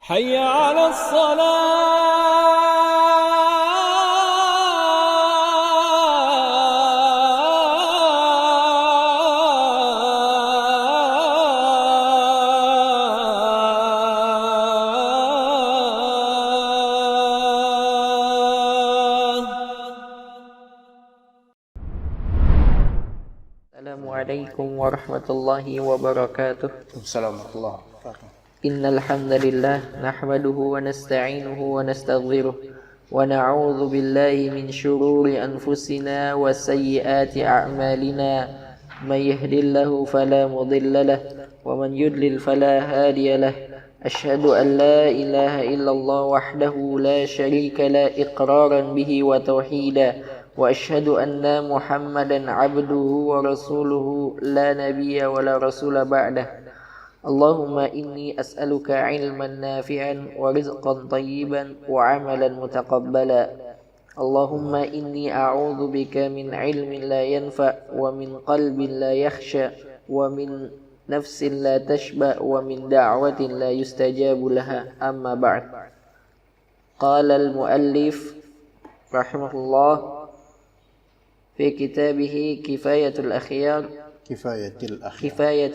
حي على Assalamualaikum warahmatullahi wabarakatuh. Assalamualaikum warahmatullahi wabarakatuh. Innal hamdalillah nahmaduhu wa nasta'inuhu wa nastaghfiruh wa na'udzu billahi min shururi anfusina wa sayyiati a'malina. May yahdihillahu fala mudilla lahu wa man yudlil fala hadiya lahu. Asyhadu an la ilaha illallah wahdahu la syarika la iqraran bihi wa tauhida. Wa asyhadu anna Muhammadan abduhu wa rasuluhu la nabiyya wa la rasula ba'dah. Allahumma inni as'aluka ilman nafi'an wa rizqan tayyiban wa amalan mutaqabbala. Allahumma inni a'udzu bika min ilmin la yanfa' wa min qalbin la yakhsha wa min nafsin la tashba wa min da'watin la yustajabu laha. Amma ba'd. Qala al-muallif rahimahullah في كتابه كفاية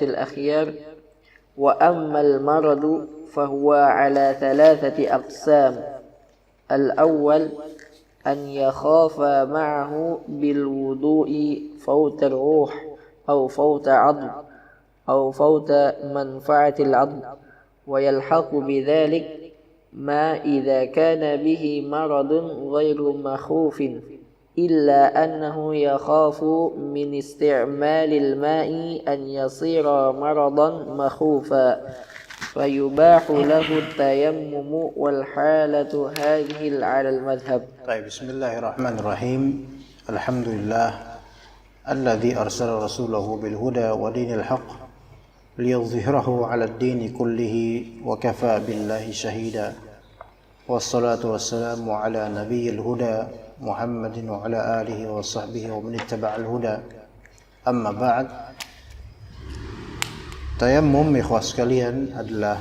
الأخيار وأما المرض فهو على ثلاثة أقسام. الأول أن يخاف معه بالوضوء فوت الروح أو فوت عظم أو فوت منفعة العظم، ويلحق بذلك ما إذا كان به مرض غير مخوف إلا أنه يخاف من استعمال الماء أن يصير مرضا مخوفا فيباح له التيمم والحالة هذه على المذهب. طيب، بسم الله الرحمن الرحيم. الحمد لله الذي أرسل رسوله بالهدى ودين الحق ليظهره على الدين كله وكفى بالله شهيدا، والصلاة والسلام على نبي الهدى Muhammadin wa ala alihi wa sahbihi wa man ittaba'al huda. Amma ba'd. Tayammum, ikhwas sekalian, adalah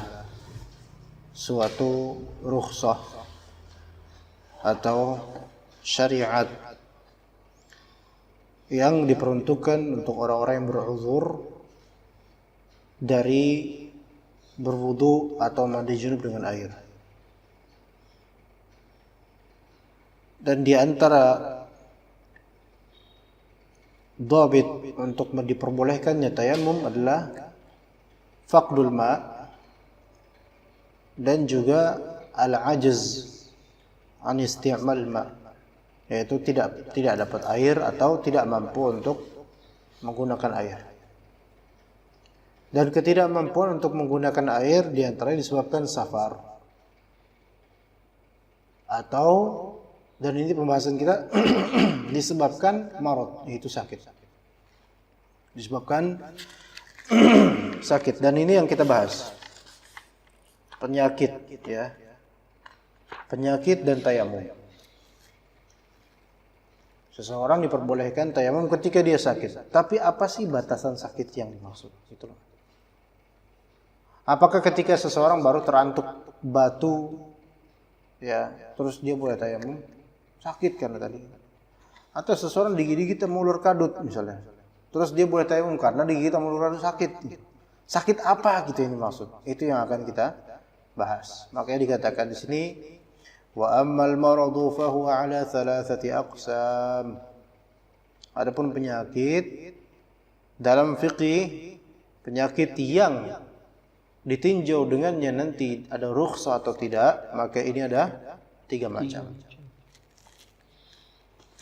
suatu rukhsah atau syariat yang diperuntukkan untuk orang-orang yang beruzur dari berwudu atau mandi junub dengan air. Dan di antara dhabit untuk diperbolehkannya tayammum adalah faqdul ma' dan juga al-ajz an isti'mal ma', yaitu tidak dapat air atau tidak mampu untuk menggunakan air. Dan ketidakmampuan untuk menggunakan air di antaranya disebabkan safar atau, dan ini pembahasan kita, disebabkan marad, yaitu sakit. Disebabkan sakit. Dan ini yang kita bahas. Penyakit, ya. Penyakit dan tayamum. Seseorang diperbolehkan tayamum ketika dia sakit. Tapi apa sih batasan sakit yang dimaksud? Itulah. Apakah ketika seseorang baru terantuk batu, ya, terus dia boleh tayamum? Sakit karena tadi. Atau seseorang digigit sama ular kadut misalnya, terus dia boleh tayamum karena digigit sama ular kadut sakit. Sakit apa gitu ini maksud? Itu yang akan kita bahas. Makanya dikatakan di sini, wa ammal maradu fa huwa ala thalathati aqsam. Adapun penyakit dalam fikih, penyakit yang ditinjau dengannya nanti ada rukhsah atau tidak, maka ini ada 3 macam.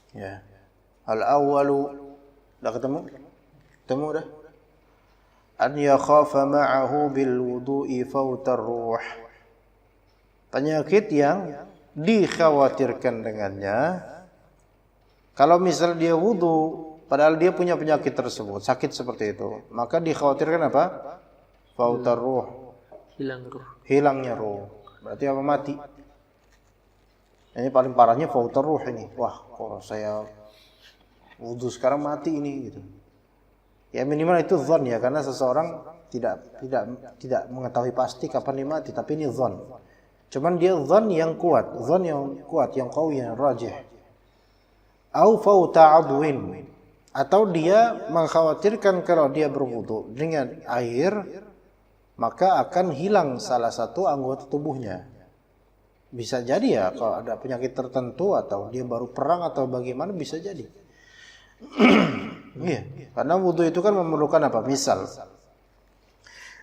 Ya. Al-awwalu, dah ketemu? Ketemu dah? An yakhafa ma'ahu bil wudu'i fautar ruh. Penyakit yang dikhawatirkan dengannya, kalau misal dia wudu padahal dia punya penyakit tersebut, sakit seperti itu, maka dikhawatirkan apa? Fautar ruh. Hilangnya ruh. Berarti apa? Mati. Ini paling parahnya fautar ruh ini. Wah, kalau saya wudu sekarang mati ini gitu. Ya minimal itu dzan ya, karena seseorang tidak mengetahui pasti kapan dia mati, tapi ini dzan. Cuman dia zan yang kuat, yang qawi, yang rajih. Au fauta adwin, atau dia mengkhawatirkan kalau dia berwudu dengan air maka akan hilang salah satu anggota tubuhnya. Bisa jadi ya kalau ada penyakit tertentu atau dia baru perang atau bagaimana, bisa jadi. Iya, karena wudu itu kan memerlukan apa? Misal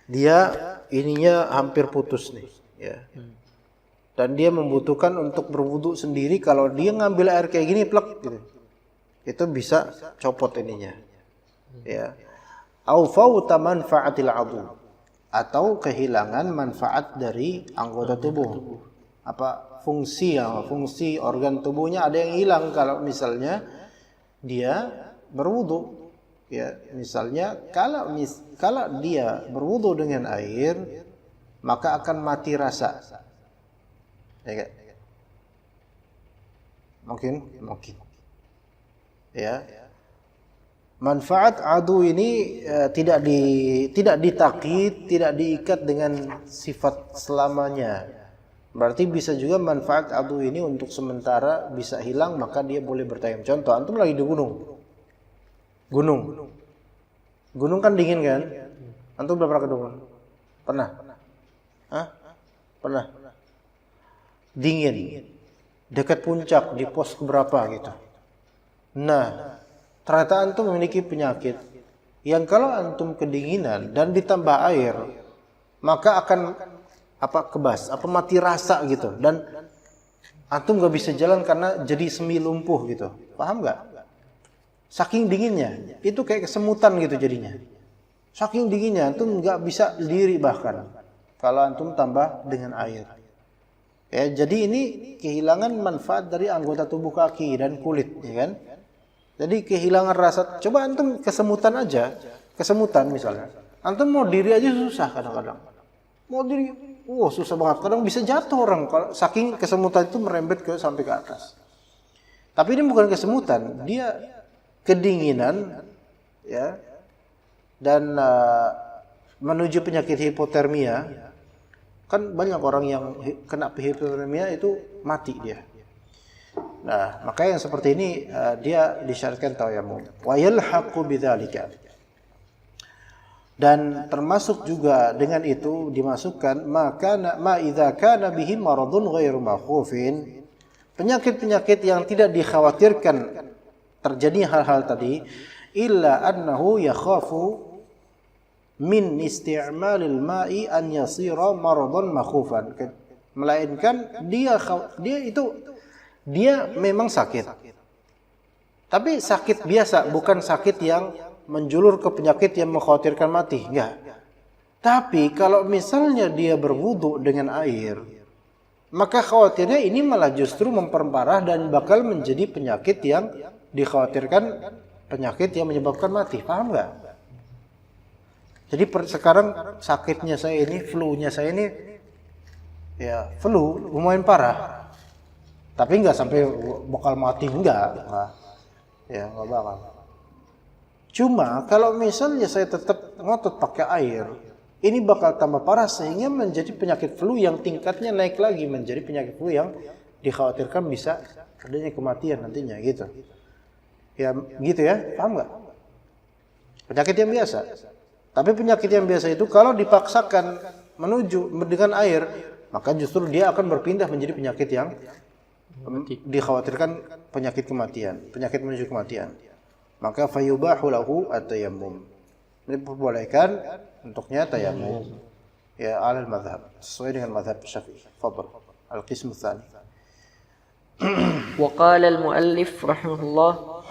dia ininya hampir putus nih, ya. Dan dia membutuhkan untuk berwudu sendiri, kalau dia ngambil air kayak gini plek gitu. Itu bisa copot ininya. Ya. Au fauta manfaatil adhu, atau kehilangan manfaat dari anggota tubuh. Apa fungsi organ tubuhnya ada yang hilang kalau misalnya dia berwudu. Ya, misalnya kalau dia berwudu dengan air, maka akan mati rasa. Ya, mungkin. Ya. Manfaat adu ini tidak ditakkid, tidak diikat dengan sifat selamanya. Berarti bisa juga manfaat adu ini untuk sementara bisa hilang, maka dia boleh bertayamum. Contoh, antum lagi di gunung. Gunung kan dingin kan? Antum udah pernah ke gunung? Pernah? Hah? Pernah? Dingin. Dekat puncak di pos berapa gitu. Nah, ternyata antum memiliki penyakit yang kalau antum kedinginan dan ditambah air, maka akan mati rasa gitu, dan antum gak bisa jalan karena jadi semi lumpuh gitu. Paham gak? Saking dinginnya, itu kayak kesemutan gitu jadinya. Saking dinginnya antum gak bisa diri bahkan kalau antum tambah dengan air. Ya, jadi ini kehilangan manfaat dari anggota tubuh kaki dan kulit, ya kan? Jadi kehilangan rasa. Coba antum kesemutan misalnya. Antum mau diri aja susah kadang-kadang. Mau diri, susah banget. Kadang bisa jatuh orang kalau saking kesemutan itu merembet sampai ke atas. Tapi ini bukan kesemutan, dia kedinginan, ya, dan menuju penyakit hipotermia. Kan banyak orang yang kena hipotermia itu mati dia. Nah, maka yang seperti ini dia disyaratkan tayamum. Wa yalhaqu bidzalika. Dan termasuk juga dengan itu dimasukkan ma idza kana bihi maradun ghairu makhufin. Penyakit-penyakit yang tidak dikhawatirkan terjadi hal-hal tadi, illa annahu yakhafu min isti'malil ma'i an yasira maradan makhufan. Melainkan dia memang sakit. Tapi sakit biasa, bukan sakit yang menjulur ke penyakit yang mengkhawatirkan mati, enggak. Tapi kalau misalnya dia berwudu dengan air, maka khawatirnya ini malah justru memperparah dan bakal menjadi penyakit yang dikhawatirkan, penyakit yang menyebabkan mati. Paham enggak? Jadi sekarang sakitnya saya ini, flu-nya saya ini, ya flu lumayan parah. Tapi enggak sampai bakal mati, enggak. Ya, enggak bakal. Cuma kalau misalnya saya tetap ngotot pakai air, ini bakal tambah parah sehingga menjadi penyakit flu yang tingkatnya naik lagi, menjadi penyakit flu yang dikhawatirkan bisa adanya kematian nantinya gitu. Ya, gitu ya. Paham enggak? Penyakit yang biasa. Tapi penyakit yang biasa itu kalau dipaksakan menuju dengan air, maka justru dia akan berpindah menjadi penyakit yang dikhawatirkan penyakit kematian, penyakit menuju kematian. Maka fayubahu lahu at-tayammum. Diperbolehkan untuknya tayammum. Ya, alal madhab, sesuai dengan madhab Syafi'i. Fadhal. Al-qism tsani. Wa qala al-muallif rahimahullah,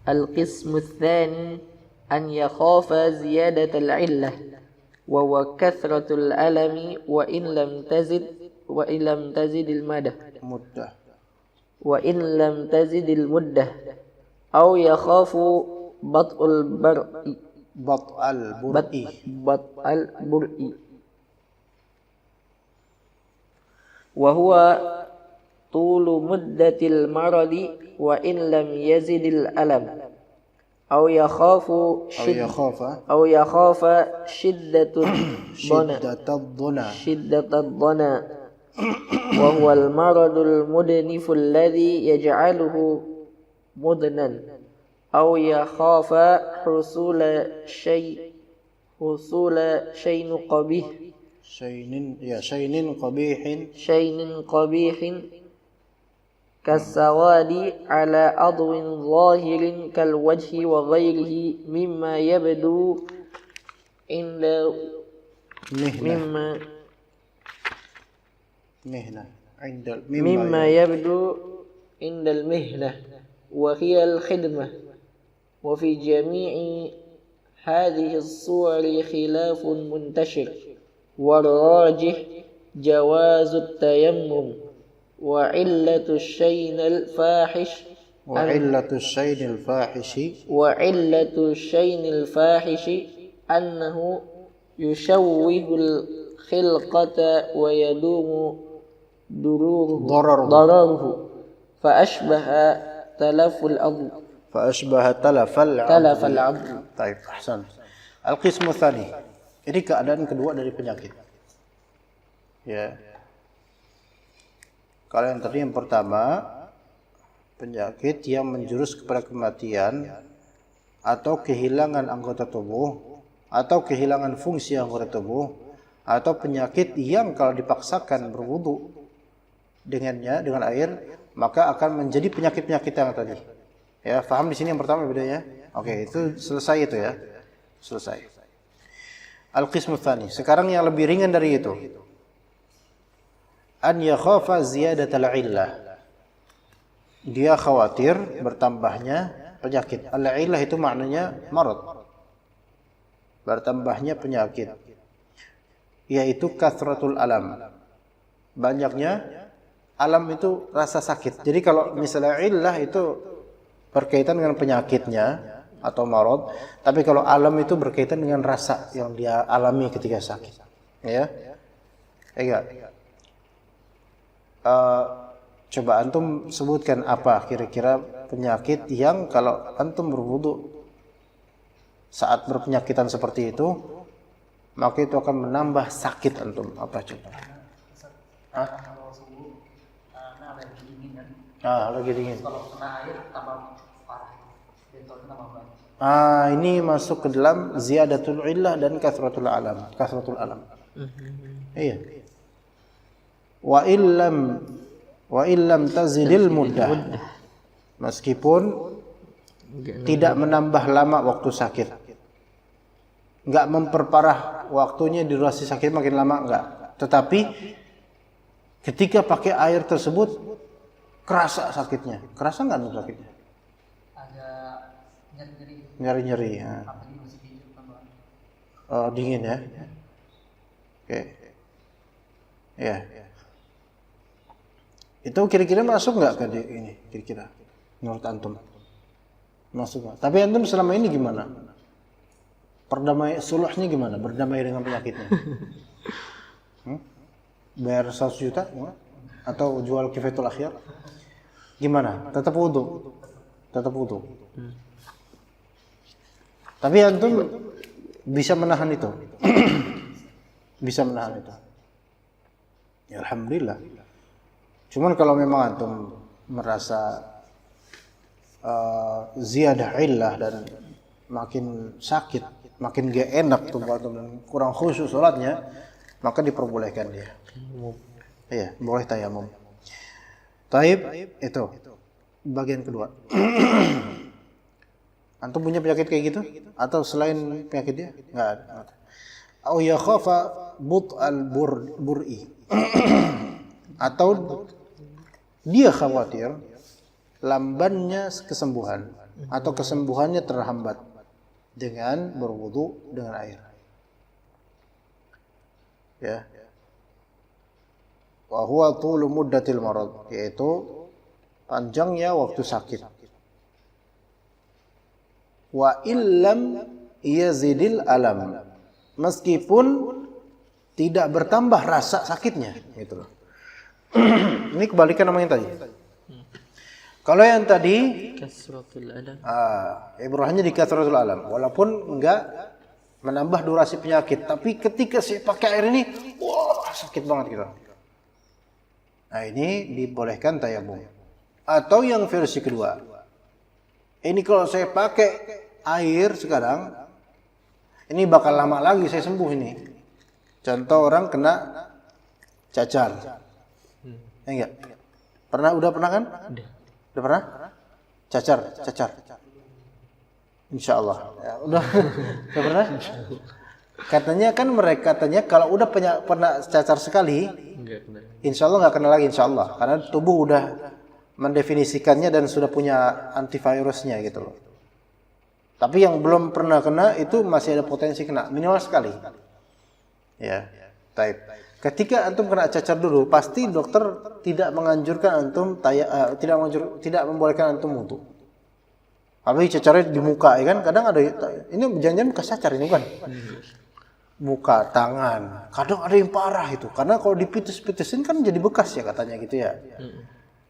al-qism tsani أن يخاف زيادة العلة وهو كثرة الألم وإن لم تزد المدة أو يخاف بطء البرء وهو طول مدة المرض وإن لم يزد الألم أو يخاف شدة الضنا وهو المرض المدنف الذي يجعله مدنا أو يخاف حصول شيء قبيح شيء قبيح كالسواد على عضو ظاهر كالوجه وغيره مما يبدو عند مما يبدو عند المهنة وهي الخدمة. وفي جميع هذه الصور خلاف منتشر والراجح جواز التيمم وعلة الشيء الفاحش أنه يشوه الخلقة ويدوم ضرره فأشبه تلف العظم. Baik, ahsan. Al-qismu tsani. Ini keadaan kedua dari penyakit. Ya. Kalau yang tadi yang pertama, penyakit yang menjurus kepada kematian atau kehilangan anggota tubuh atau kehilangan fungsi anggota tubuh atau penyakit yang kalau dipaksakan berwudu dengannya dengan air maka akan menjadi penyakit-penyakit yang tadi. Ya, paham di sini yang pertama bedanya? Oke, itu selesai itu ya. Selesai. Al-qismu tsani. Sekarang yang lebih ringan dari itu. An yakhafa ziyadatal illah. Dia khawatir bertambahnya penyakit. Al-illah itu maknanya marad. Bertambahnya penyakit. Yaitu kathratul alam. Banyaknya alam itu rasa sakit. Jadi kalau misalnya illah itu berkaitan dengan penyakitnya atau marad, tapi kalau alam itu berkaitan dengan rasa yang dia alami ketika sakit. Ya. Enggak. Coba antum sebutkan apa kira-kira penyakit yang kalau antum berwudu saat berpenyakitan seperti itu maka itu akan menambah sakit antum. Apa coba? Lagi dingin. Kalau kena air tambah parah. Ini masuk ke dalam ziyadatul illah dan kathratul alam. Iya. Wa illam tazidil muddah. Meskipun tidak menambah lama waktu sakit. Enggak memperparah waktunya, durasi sakit makin lama, enggak. Tetapi ketika pakai air tersebut kerasa sakitnya. Kerasa enggak tuh sakitnya? Ada nyeri-nyeri. Ya. Dingin ya. Oke. Ya. Itu kira-kira masuk nggak ke ini? Kira-kira menurut antum masuk nggak? Tapi antum selama ini gimana? Suluhnya gimana? Berdamai dengan penyakitnya? Bayar 100 juta atau jual kifayatul akhyar? Gimana? Tetap wudu. Tapi antum bisa menahan itu. Bisa menahan itu. Ya, alhamdulillah. Cuman kalau memang antum merasa ziyadah illah dan makin sakit, makin gak enak tuh antum dan kurang khusyuk salatnya, maka diperbolehkan dia. Iya, boleh tayamum. Taib itu bagian kedua. Antum punya penyakit kayak gitu atau selain penyakit dia? Enggak ada. Au yakhafa but'al bur'i. Atau dia khawatir lambannya kesembuhan atau kesembuhannya terhambat dengan berwudu dengan air. Ya. Wa huwa tulu muddatil marad, yaitu panjangnya waktu sakit. Wa illam yazidil alam, meskipun tidak bertambah rasa sakitnya, gitu loh. Ini kebalikan sama yang tadi. Kalau yang tadi kasratul alam. Ibrahimnya di kasratul alam, walaupun enggak menambah durasi penyakit, tapi ketika saya pakai air ini, wah sakit banget gitu. Nah, ini dibolehkan tayamum. Atau yang versi kedua, ini kalau saya pakai air sekarang, ini bakal lama lagi saya sembuh ini. Contoh orang kena cacar. Ya enggak? Udah pernah kan? Udah pernah? Cacar. Insya Allah. Ya, udah pernah? Katanya kalau udah pernah cacar sekali, insya Allah nggak kena lagi, insya Allah. Karena tubuh udah mendefinisikannya dan sudah punya antivirusnya gitu loh. Tapi yang belum pernah kena itu masih ada potensi kena, minimal sekali. Ya, baik. Ketika antum kena cacar dulu, pasti dokter tidak menganjurkan antum tidak membolehkan antum wudu. Apalagi cacarnya di muka, ya kan? Kadang ada ini jangan-jangan bekas cacar ini bukan? Muka, tangan. Kadang ada yang parah itu. Karena kalau dipitis-pitisin kan jadi bekas ya katanya gitu ya.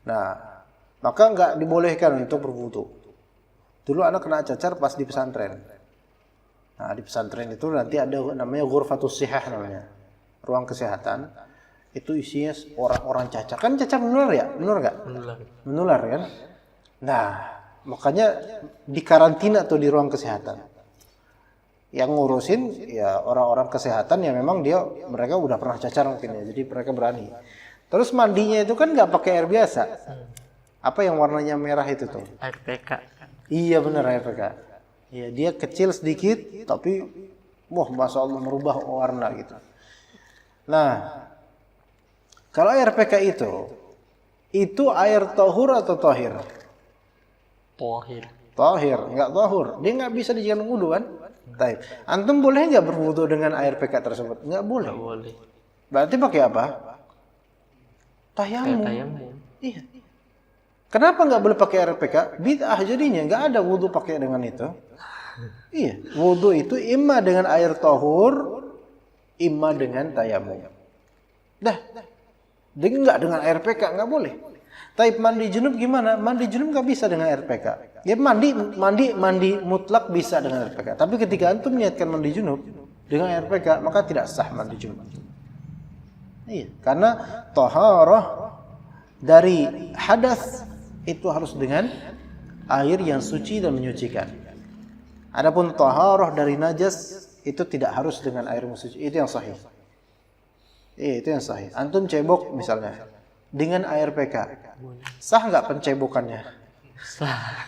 Nah, maka nggak dibolehkan untuk berwudu. Dulu anak kena cacar pas di pesantren. Nah, di pesantren itu nanti ada namanya ghurfatus shihah namanya. Ruang kesehatan. Itu isinya orang-orang cacar. Kan cacar menular ya? Menular nggak? Menular kan? Nah, makanya di karantina atau di ruang kesehatan. Yang ngurusin ya orang-orang kesehatan yang memang mereka udah pernah cacar mungkin ya. Jadi mereka berani. Terus mandinya itu kan nggak pakai air biasa. Apa yang warnanya merah itu tuh? Air PK. Iya benar air PK. Iya dia kecil sedikit tapi wah masya Allah merubah warna gitu. Nah kalau air PK itu air tahur atau tahir? Tahir, nggak tahur. Dia nggak bisa dijadikan wudu kan? Baik. Antum boleh nggak berwudu dengan air PK tersebut? Nggak boleh. Nggak boleh. Berarti pakai apa? Tayamum. Iya. Kenapa nggak boleh pakai air PK? Bid'ah jadinya, nggak ada wudu pakai dengan itu. Iya, wudu itu imma dengan air tahur, imma dengan tayamum. Dah, nggak dengan air PK nggak boleh. Tapi mandi junub gimana? Mandi junub nggak bisa dengan air PK. Ya mandi mutlak bisa dengan air PK. Tapi ketika antum niatkan mandi junub dengan air PK, maka tidak sah mandi junub. Iya, karena taharah dari hadas itu harus dengan air yang suci dan menyucikan. Adapun taharah dari najas itu tidak harus dengan air suci. Itu yang sahih. Itu yang sahih. Antum cebok misalnya dengan air PK. Sah nggak pencebokannya? Sah.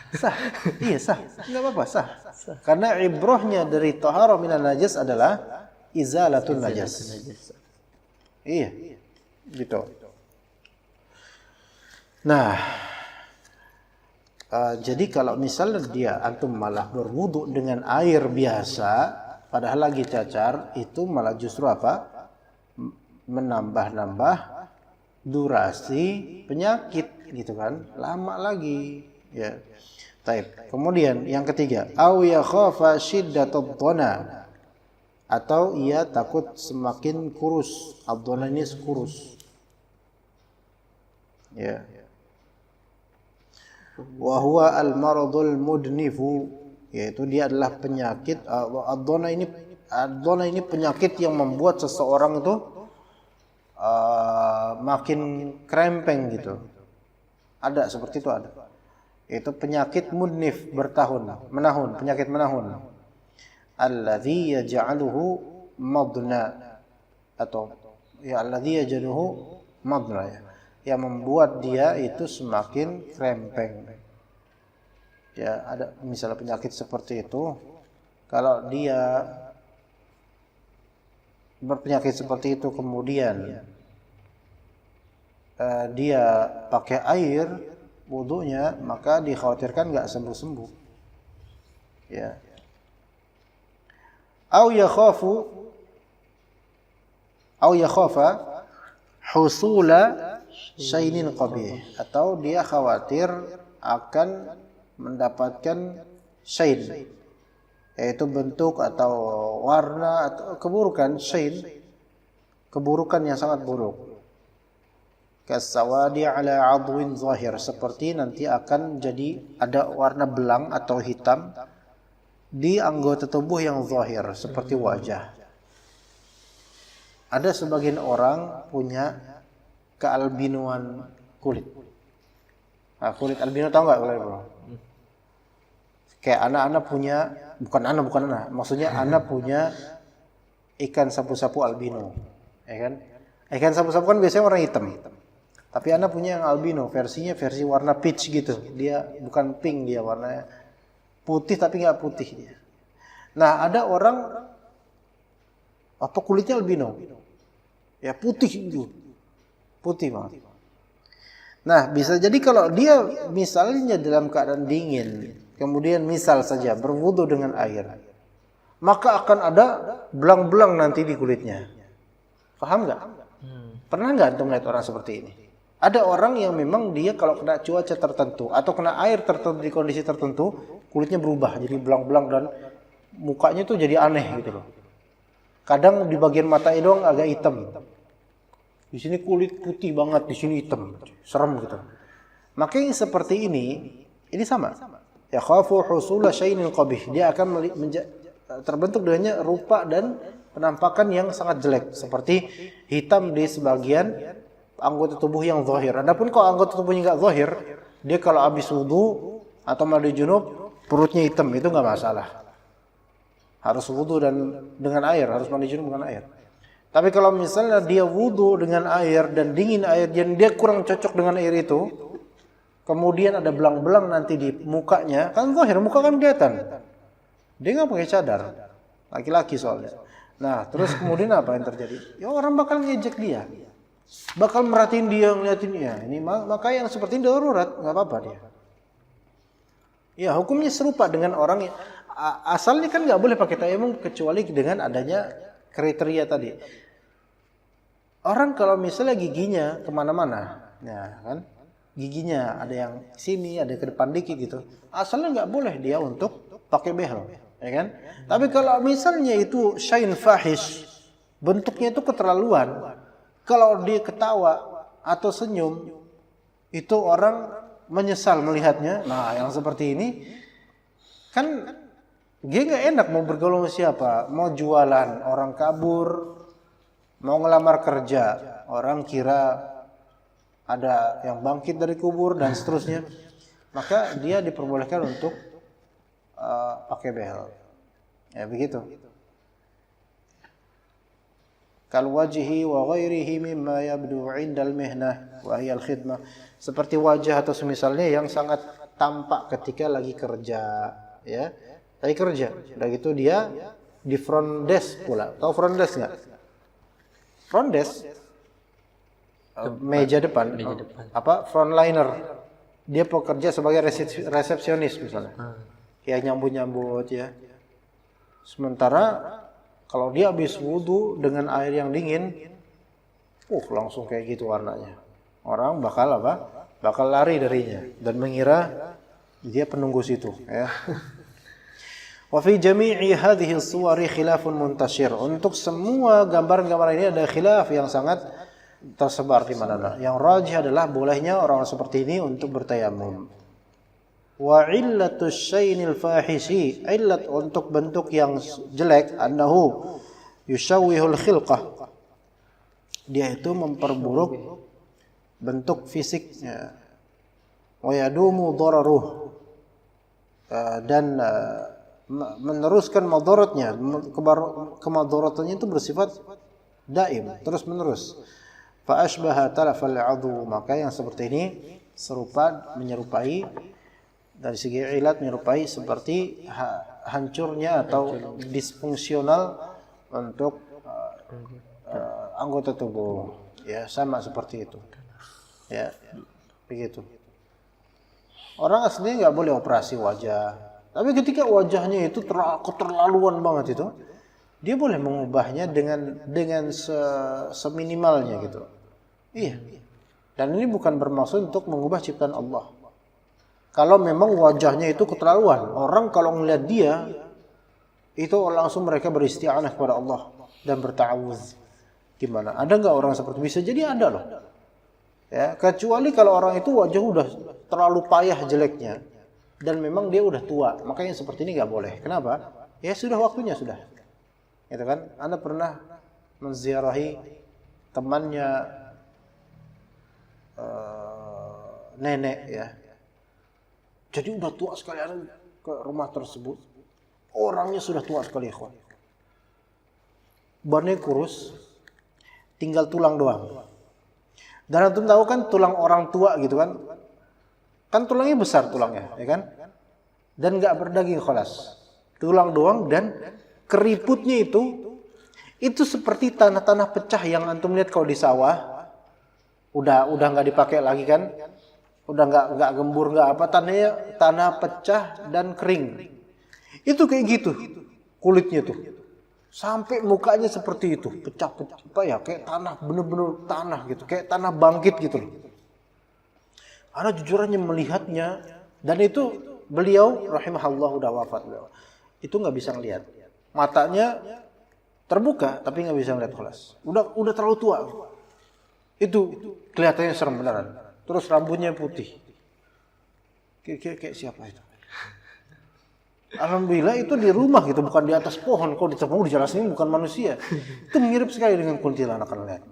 Iya sah. Nggak apa-apa sah. Karena ibrahnya dari taharah minan najas adalah izalatun najas. Iya. Gitu. Nah, jadi kalau misalnya antum malah berwudu dengan air biasa, padahal lagi cacar, itu malah justru apa? Menambah durasi penyakit, gitu kan? Lama lagi, ya. Taib. Kemudian yang ketiga, au yakhafa shiddatad dhana, atau ia takut semakin kurus. Ad-dhana ini kurus. Ya. Wa huwa al-maradul mudnifu, yaitu dia adalah penyakit ad-dhana ini penyakit yang membuat seseorang itu makin krempeng gitu. Ada seperti itu ada. Itu penyakit mudnif menahun, penyakit menahun. Alladzi yaj'aluhu madna, atau ya alladzi yaj'aluhu madna ya. Yang membuat dia itu semakin krempeng. Ya, ada misalnya penyakit seperti itu, kalau dia berpenyakit seperti itu kemudian dia pakai air wudunya, maka dikhawatirkan nggak sembuh-sembuh. Ya. Au yakhafa husula syainin qabih, atau dia khawatir akan mendapatkan syain, yaitu bentuk atau warna atau keburukan. Syain, keburukan yang sangat buruk. Kasawadi ala adwin zahir, seperti nanti akan jadi ada warna belang atau hitam di anggota tubuh yang zahir, seperti wajah. Ada sebagian orang punya kealbinoan kulit. Nah, kulit albino tahu nggak bro? Kayak anak punya, bukan anak, maksudnya anak punya ikan sapu-sapu albino, ya kan? Ikan sapu-sapu kan biasanya warna hitam. Tapi anak punya yang albino, versi warna peach gitu. Dia bukan pink, dia warnanya putih tapi nggak putih dia. Nah, ada orang apa kulitnya albino, ya putih itu, putih banget. Nah, bisa jadi kalau dia misalnya dalam keadaan dingin, kemudian misal saja berwudu dengan air, maka akan ada belang-belang nanti di kulitnya. Paham nggak? Pernah nggak antum lihat orang seperti ini? Ada orang yang memang dia kalau kena cuaca tertentu atau kena air tertentu di kondisi tertentu, kulitnya berubah jadi belang-belang dan mukanya tuh jadi aneh gitu loh. Kadang di bagian matanya doang agak hitam. Di sini kulit putih banget, di sini hitam, serem gitu. Makanya seperti ini sama. Ya khafu husula syai'in qabih. Dia akan terbentuk dengannya rupa dan penampakan yang sangat jelek, seperti hitam di sebagian anggota tubuh yang zahir. Adapun kalau anggota tubuhnya enggak zahir, dia kalau habis wudu atau mandi junub perutnya hitam, itu enggak masalah. Harus wudu dan dengan air, harus mandi junub dengan air. Tapi kalau misalnya dia wudu dengan air dan dingin air dan dia kurang cocok dengan air itu, kemudian ada belang-belang nanti di mukanya, kan zahir, muka kan kelihatan. Dia enggak pakai cadar. Laki-laki soalnya. Nah, terus kemudian apa yang terjadi? Ya orang bakal ngejek dia. Bakal merhatiin dia, ngeliatin dia. Ini maka yang seperti ini darurat, nggak apa-apa dia. Ya hukumnya serupa dengan orang yang asalnya kan nggak boleh pakai tayamum kecuali dengan adanya kriteria tadi. Orang kalau misalnya giginya kemana-mana, ya kan, giginya ada yang sini, ada ke depan dikit gitu. Asalnya nggak boleh dia untuk pakai behel, ya kan? Tapi kalau misalnya itu syai'un fahish, bentuknya itu keterlaluan. Kalau dia ketawa atau senyum, itu orang menyesal melihatnya. Nah, yang seperti ini kan dia nggak enak mau bergaul sama siapa, mau jualan, orang kabur, mau ngelamar kerja, orang kira ada yang bangkit dari kubur dan seterusnya. Maka dia diperbolehkan untuk pakai behel. Ya begitu. Kal wajhi wa ghairihi mimma yabdu 'indal mihnah wa hiya al-khidmah. Seperti wajah atau semisalnya yang sangat tampak ketika lagi kerja, ya. Lagi kerja. Udah gitu dia di front desk pula. Tahu front desk enggak? Front desk meja depan. Apa? Frontliner. Dia pekerja sebagai resepsionis misalnya. Kayak nyambut-nyambut ya. Sementara kalau dia habis wudu dengan air yang dingin, langsung kayak gitu warnanya. Orang bakal apa? Bakal lari darinya dan mengira dia penunggu situ. Ya. Wa fi jami'i hadhihi as-suwari khilafun muntashir. Untuk semua gambar-gambar ini ada khilaf yang sangat tersebar di mana-mana. Yang rajih adalah bolehnya orang seperti ini untuk bertayamum. Wa illatus syai'il fahishi, illat untuk bentuk yang jelek, annahu yushawwihul khilqah, dia itu memperburuk bentuk fisiknya. Wa yadumu dararuh, dan meneruskan madaratnya, kemadaratannya itu bersifat daim, terus menerus. Fa asbaha talafal 'adhu, maka yang seperti ini menyerupai dari segi ilat menyerupai seperti hancurnya atau disfungsional untuk anggota tubuh, ya sama seperti itu, ya begitu. Orang aslinya nggak boleh operasi wajah, tapi ketika wajahnya itu keterlaluan banget itu, dia boleh mengubahnya dengan seminimalnya gitu. Iya. Dan ini bukan bermaksud untuk mengubah ciptaan Allah. Kalau memang wajahnya itu keterlaluan, orang kalau ngelihat dia itu langsung mereka beristi'anah kepada Allah dan berta'awudz. Gimana? Ada nggak orang seperti itu? Bisa jadi ada loh. Ya, kecuali kalau orang itu wajah udah terlalu payah jeleknya dan memang dia udah tua, makanya seperti ini nggak boleh. Kenapa? Ya sudah waktunya sudah. Gitu kan? Anda pernah menziarahi temannya nenek ya. Jadi udah tua sekali, ada ke rumah tersebut. Orangnya sudah tua sekali, ikhwan. Badannya kurus, tinggal tulang doang. Dan antum tahu kan tulang orang tua gitu kan? Kan tulangnya besar tulangnya, ya kan? Dan nggak berdaging kholas. Tulang doang dan keriputnya itu seperti tanah-tanah pecah yang antum lihat kalau di sawah. Udah nggak dipakai lagi kan? Udah nggak gembur nggak apa, tanah pecah dan kering. Itu kayak gitu kulitnya tuh, sampai mukanya seperti itu, pecah-pecah apa ya, kayak tanah, bener-bener tanah gitu, kayak tanah bangkit gitu loh. Ana jujurannya melihatnya, dan itu beliau rahimahullah udah wafat beliau. Itu nggak bisa ngelihat, matanya terbuka tapi nggak bisa ngelihat kelas. Udah terlalu tua. Itu kelihatannya serem beneran. Terus rambutnya putih. Kira-kira kayak siapa itu? Alhamdulillah itu di rumah gitu, bukan di atas pohon. Kalau ditepung di jalan sini bukan manusia. Itu mirip sekali dengan kuntilanak kalian.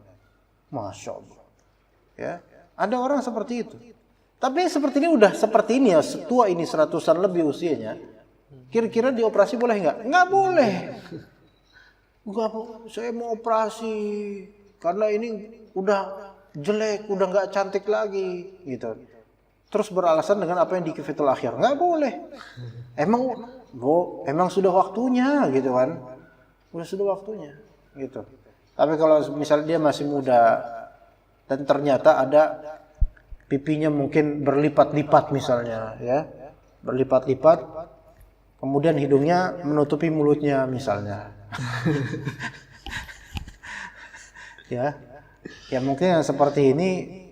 Masya Allah. Ya, ada orang seperti itu. Tapi yang seperti ini udah seperti ini ya, setua ini 100-an lebih usianya. Kira-kira dioperasi boleh nggak? Nggak boleh. Enggak, saya mau operasi karena ini udah jelek, udah nggak cantik lagi, gitu. Terus beralasan dengan apa yang di kifatul akhir. Nggak boleh. Emang sudah waktunya, gitu kan? Sudah waktunya, gitu. Tapi kalau misalnya dia masih muda dan ternyata ada pipinya mungkin berlipat-lipat misalnya, ya, berlipat-lipat, kemudian hidungnya menutupi mulutnya misalnya. ya mungkin yang seperti ini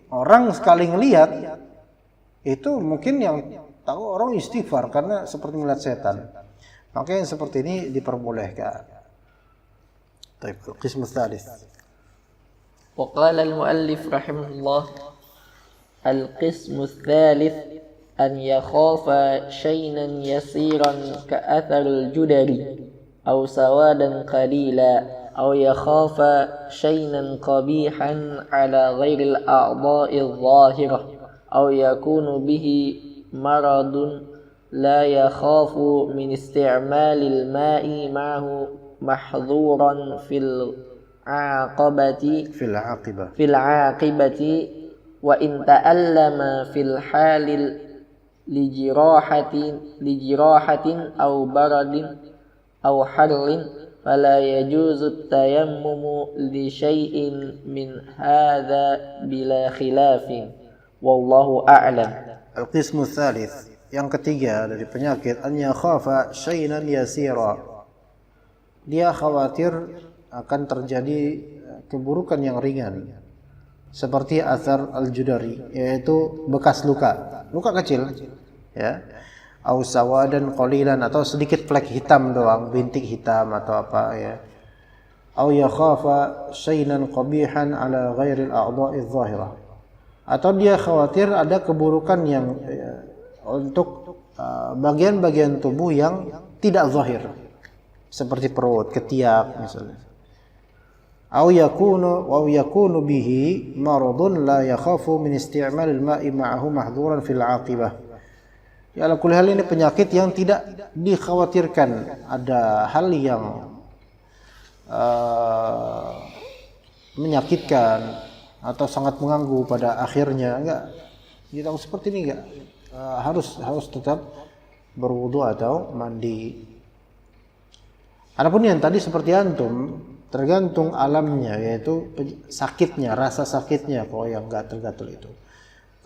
orang sekali ngelihat itu mungkin yang tahu orang istighfar karena seperti melihat setan. Makanya yang seperti ini diperbolehkan. Baik, qism tsalits. Wa qala al-muallif rahimahullah al-qism tsalits an yakhafa shay'an yasiran ka'athar al-judari aw sawadan qalila أو يخاف شيئا قبيحا على غير الأعضاء الظاهرة أو يكون به مرض لا يخاف من استعمال الماء معه محظورا في العاقبة وإن تألم في الحال لجراحة أو برد أو حر فلا يجوز التيمم لشيء من هذا بلا خلاف والله أعلم. Al-qismu tsalits, yang ketiga dari penyakit, an yakhafa syai'an yasira. Dia khawatir akan terjadi keburukan yang ringan. Seperti athar al-judari, yaitu bekas luka kecil, ya. Au sawadan qalilan, atau sedikit flek hitam doang, bintik hitam atau apa ya. Au yakhafa syai'an qabihan ala ghairi al-a'dha'i adh-dhahirah. Atau dia khawatir ada keburukan yang untuk bagian-bagian tubuh yang tidak zahir, seperti perut, ketiak misalnya. Au yakunu bihi maradun la yakhafu min isti'mal al-ma'i ma'ahu mahdhuran fil 'aqibah. Ya, ala kulli hal ini penyakit yang tidak dikhawatirkan ada hal yang menyakitkan atau sangat mengganggu pada akhirnya. Enggak. Kita seperti ini enggak. Harus tetap berwudu atau mandi. Adapun yang tadi seperti antum, tergantung alamnya, yaitu sakitnya, rasa sakitnya kalau yang gatal-gatal itu.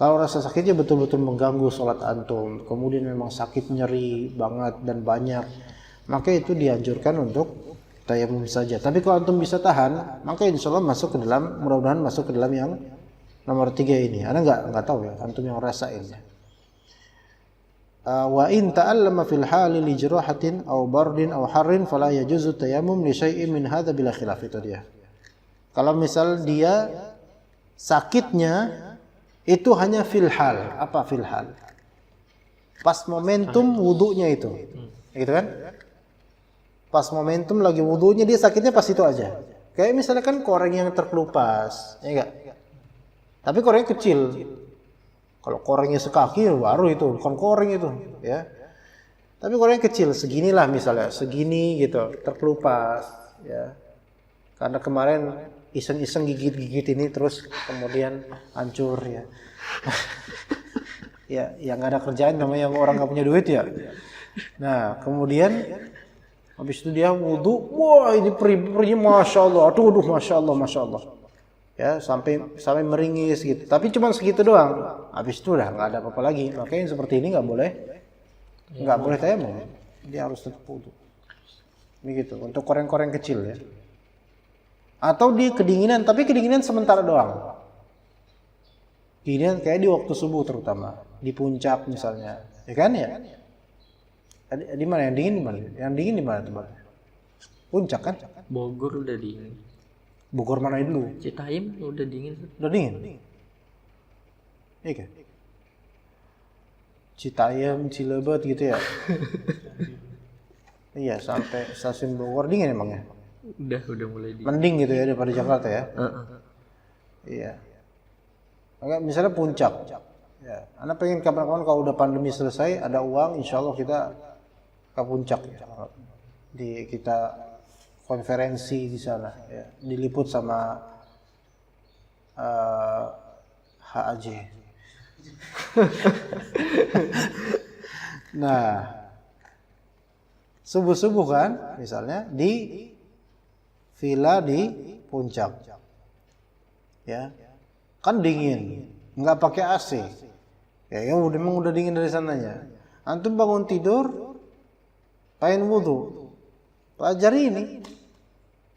Kalau rasa sakitnya betul-betul mengganggu sholat antum, kemudian memang sakit nyeri banget dan banyak, maka itu dianjurkan untuk tayamum saja. Tapi kalau antum bisa tahan, maka insya Allah mudah-mudahan masuk ke dalam yang nomor 3 ini. Anda nggak tahu ya, antum yang rasain ya. Wa in ta'allama fil hali li jirahatin aw bardin aw harrin fala yajuzu tayammum li syai'in min hadza bila khilaf, itu dia. Kalau misal dia sakitnya itu hanya filhal. Apa filhal? Pas momentum wudunya itu. Gitu kan? Pas momentum lagi wudunya dia sakitnya pas itu aja. Kayak misalnya kan koreng yang terkelupas, ya enggak? Tapi korengnya kecil. Kalau korengnya sekaki baru itu, bukan koreng itu, ya. Tapi koreng kecil, seginilah misalnya, segini gitu, terkelupas, ya. Karena kemarin iseng-iseng gigit-gigit ini terus kemudian hancur ya. Ya, yang nggak ada kerjaan namanya yang orang nggak punya duit ya. Nah, kemudian habis itu dia wudhu, wah ini perinya masya Allah, aduh masya Allah, masya Allah. Ya, sampai meringis gitu. Tapi cuma segitu doang. Habis itu udah nggak ada apa-apa lagi. Makanya seperti ini nggak boleh tayamum. Dia harus tetap wudu. Begitu. Untuk koreng-koreng kecil ya. Atau di kedinginan, tapi kedinginan sementara doang. Kedinginan kayak di waktu subuh terutama, di puncak misalnya, ya kan ya? Di mana yang dingin di mana? Yang dingin di mana tempatnya? Puncak kan? Bogor udah dingin. Bogor mana dulu? Citayam udah dingin. Udah dingin. Iya kan? Citayam, Cilebet gitu ya. Iya, sampai stasiun Bogor dingin emangnya. Udah mulai dingin. Mending gitu ya daripada Jakarta ya. Iya. Maka misalnya puncak. Ya, Anda pengen kapan-kapan kalau udah pandemi selesai, ada uang, insya Allah kita ke puncak. Ya. Kita konferensi di sana, ya. Diliput sama HAJ. Nah, subuh-subuh kan, misalnya di villa di puncak, ya, kan dingin, nggak pakai AC, ya memang udah dingin dari sananya. Antum bangun tidur, pengen wudhu, pelajari ini.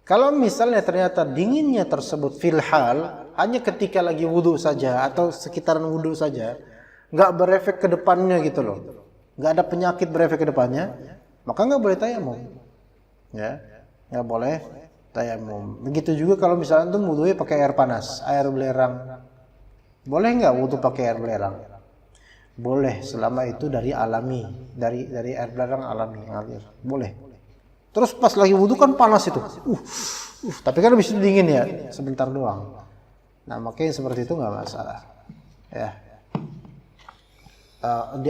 Kalau misalnya ternyata dinginnya tersebut filhal hanya ketika lagi wudhu saja atau sekitaran wudhu saja, nggak berefek ke depannya gitu loh, nggak ada penyakit berefek ke depannya, maka nggak boleh tayamum, ya, nggak boleh tayamum. Begitu juga kalau misalnya tuh wudhunya pakai air panas, air belerang, boleh nggak wudhu pakai air belerang? Boleh selama itu dari alami, dari air belerang alami ngalir, boleh. Terus pas lagi wudhu kan panas itu, tapi kan habis itu dingin ya, sebentar doang. Nah makanya seperti itu nggak masalah, ya.